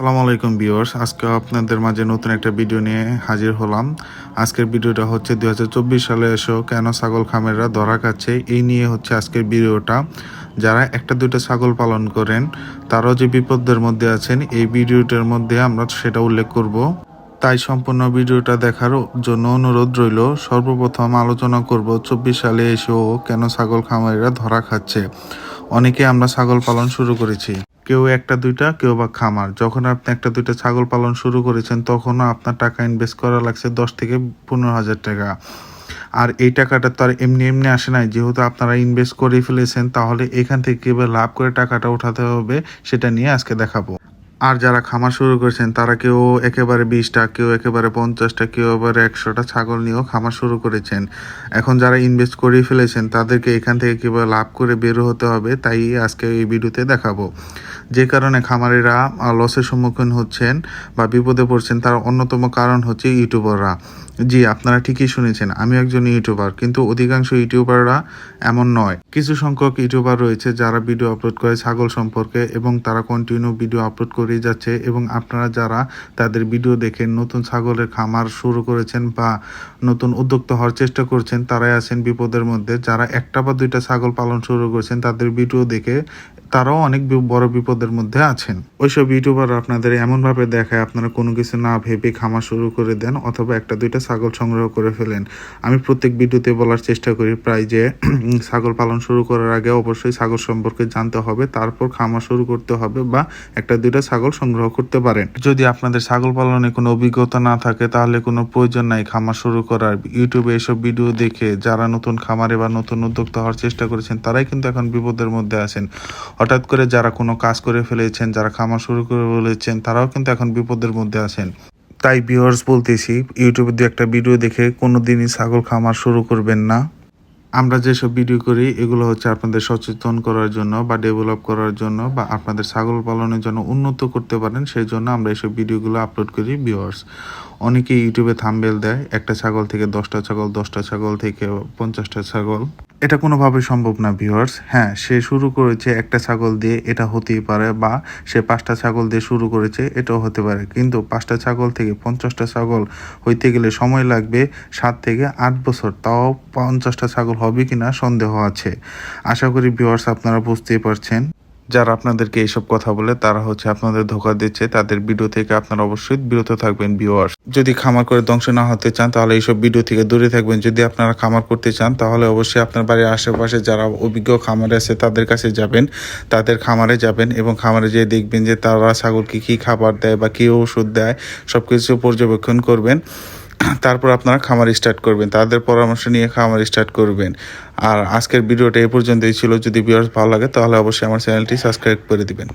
আসসালামু আলাইকুম ভিউয়ার্স, আজকে আপনাদের মাঝে নতুন একটা ভিডিও নিয়ে হাজির হলাম। আজকের ভিডিওটা হচ্ছে 2024 সালে এসেও কেন ছাগল খামারিরা ধরা খাচ্ছে এই নিয়ে হচ্ছে আজকের ভিডিওটা। যারা একটা দুইটা ছাগল পালন করেন তারাও যে বিপদের মধ্যে আছেন এই ভিডিওটার মধ্যে আমরা সেটা উল্লেখ করব। তাই সম্পূর্ণ ভিডিওটা দেখার জন্য অনুরোধ রইল। সর্বপ্রথম আলোচনা করব 24 সালে এসেও কেন ছাগল খামারিরা ধরা খাচ্ছে। অনেকে আমরা ছাগল পালন শুরু করেছি, কেউ একটা দুইটা, কেউ বা খামার। যখন আপনি একটা দুইটা ছাগল পালন শুরু করেছেন তখনও আপনার টাকা ইনভেস্ট করা লাগছে 10 থেকে 15,000 টাকা। আর এই টাকাটা তো আর এমনি এমনি আসে নাই। যেহেতু আপনারা ইনভেস্ট করে ফেলেছেন, তাহলে এখান থেকে কীভাবে লাভ করে টাকাটা উঠাতে হবে সেটা নিয়ে আজকে দেখাবো। আর যারা খামার শুরু করেছেন তারা কেউ একেবারে 20টা, কেউ একেবারে 50টা, কেউ এবারে 100টা ছাগল নিয়েও খামার শুরু করেছেন। এখন যারা ইনভেস্ট করে ফেলেছেন তাদেরকে এখান থেকে কীভাবে লাভ করে বের হতে হবে তাই আজকে এই ভিডিওতে দেখাবো। যে কারণে খামারিরা লসের সম্মুখীন হচ্ছেন বা বিপদে পড়ছেন তার অন্যতম কারণ হচ্ছে ইউটিউবাররা। জি, আপনারা ঠিকই শুনেছেন, আমি একজন ইউটিউবার, কিন্তু অধিকাংশ ইউটিউবাররা এমন নয়। কিছু সংখ্যক ইউটিউবার রয়েছে যারা ভিডিও আপলোড করে ছাগল সম্পর্কে এবং তারা কন্টিনিউ ভিডিও আপলোড করেই যাচ্ছে। এবং আপনারা যারা তাদের ভিডিও দেখে নতুন ছাগলের খামার শুরু করেছেন বা নতুন উদ্যোক্তা হওয়ার চেষ্টা করছেন তারাই আছেন বিপদের মধ্যে। যারা একটা বা দুইটা ছাগল পালন শুরু করেছেন তাদের ভিডিও দেখে তারাও অনেক বড় বিপদের মধ্যে আছেন। ওইসব ইউটিউবার আপনাদের এমনভাবে দেখায় আপনারা কোনো কিছু না ভেবে খামার শুরু করে দেন অথবা একটা দুইটা ছাগল সংগ্রহ করে ফেলেন। আমি প্রত্যেক ভিডিওতে বলার চেষ্টা করি প্রায় যে ছাগল পালন শুরু করার আগে অবশ্যই ছাগল সম্পর্কে জানতে হবে, তারপর খামার শুরু করতে হবে বা একটা দুইটা ছাগল সংগ্রহ করতে পারেন। যদি আপনাদের ছাগল পালনে কোনো অভিজ্ঞতা না থাকে তাহলে কোনো প্রয়োজন নাই খামার শুরু করার। ইউটিউবে এসব ভিডিও দেখে যারা নতুন খামারে বা নতুন উদ্যোক্তা হওয়ার চেষ্টা করেছেন তারাই কিন্তু এখন বিপদের মধ্যে আছেন। হঠাৎ করে যারা কোনো কাজ করে ফেলেছেন, যারা খামার শুরু করে ফেলেছেন তারাও কিন্তু এখন বিপদের মধ্যে আছেন। তাই ভিউয়ার্স বলতেছি, ইউটিউবে দু একটা ভিডিও দেখে কোনো দিনই ছাগল খামার শুরু করবেন না। আমরা যেসব ভিডিও করি এগুলো হচ্ছে আপনাদের সচেতন করার জন্য বা ডেভেলপ করার জন্য বা আপনাদের ছাগল পালনের জন্য উন্নত করতে পারেন সেই জন্য আমরা এইসব ভিডিওগুলো আপলোড করি। ভিউয়ার্স, অনেকে ইউটিউবে থাম্বনেল দেয় একটা ছাগল থেকে 10টা ছাগল, 10টা ছাগল থেকে 50টা ছাগল। এটা কোনোভাবে সম্ভব না ভিউয়ার্স। হ্যাঁ, সে শুরু করেছে একটা ছাগল দিয়ে, এটা হতেই পারে, বা সে 5টা ছাগল দিয়ে শুরু করেছে, এটাও হতে পারে। কিন্তু 5টা ছাগল থেকে 50টা ছাগল হইতে গেলে সময় লাগবে 7 থেকে 8 বছর। তাও 50টা ছাগল হবে কিনা সন্দেহ আছে। আশা করি ভিউয়ার্স আপনারা বুঝতেই পারছেন। যারা আপনাদেরকে এইসব কথা বলে তারা হচ্ছে আপনাদের ধোঁকা দিচ্ছে। তাদের ভিডিও থেকে আপনারা অবশ্যই বিরত থাকবেন ভিউয়ার্স। যদি খামার করে ধ্বংস না হতে চান তাহলে এইসব ভিডিও থেকে দূরে থাকবেন। যদি আপনারা খামার করতে চান তাহলে অবশ্যই আপনার বাড়ির আশেপাশে যারা অভিজ্ঞ খামারে আছে তাদের কাছে যাবেন, তাদের খামারে যাবেন এবং খামারে যেয়ে দেখবেন যে তারা ছাগলকে কী খাবার দেয় বা কী ওষুধ দেয় সব কিছু পর্যবেক্ষণ করবেন। তারপর আপনারা খামার স্টার্ট করবেন, তাদের পরামর্শ নিয়ে খামার স্টার্ট করবেন। আর আজকের ভিডিওটা এই পর্যন্তই ছিল। যদি ভিউয়ার্স ভালো লাগে তাহলে অবশ্যই আমার চ্যানেলটি সাবস্ক্রাইব করে দিবেন।